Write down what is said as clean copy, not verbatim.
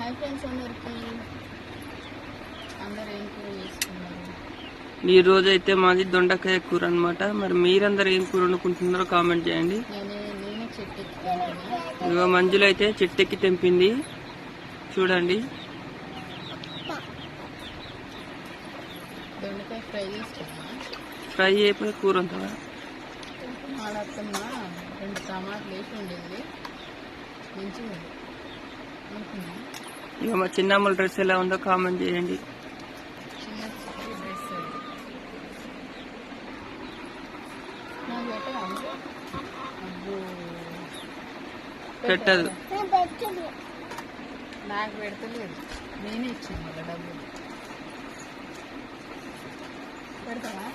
Hi friends, అందరూ ఏం కూర చేసుకున్నారు? ఈ రోజు అయితే మాది దొండకాయ కూర అన్నమాట. మరి మీరందరూ ఏం కూర వండుకుంటున్నారో కామెంట్ చేయండి. నేను చెట్టు ఇగో మంజులు అయితే చెట్టెక్కి తెంపింది చూడండి. దొండకాయ ఫ్రై చేసుకున్నా. ఫ్రై అయిపోయి కూర ఉంటుందా? ఆడత్తమ్మ 2 టమాటాలు వేసి ఉండింది, మంచిగా అనుకున్నా. ఇక మా చిన్నమ్మల డ్రెస్ ఎలా ఉందో కామెంట్ చేయండి. చిన్న డ్రెస్ నాకు పెట్టదు, నాకు పెడతలేదు. నేనే ఇచ్చాను మళ్ళీ డబ్బులు. పెడతావా?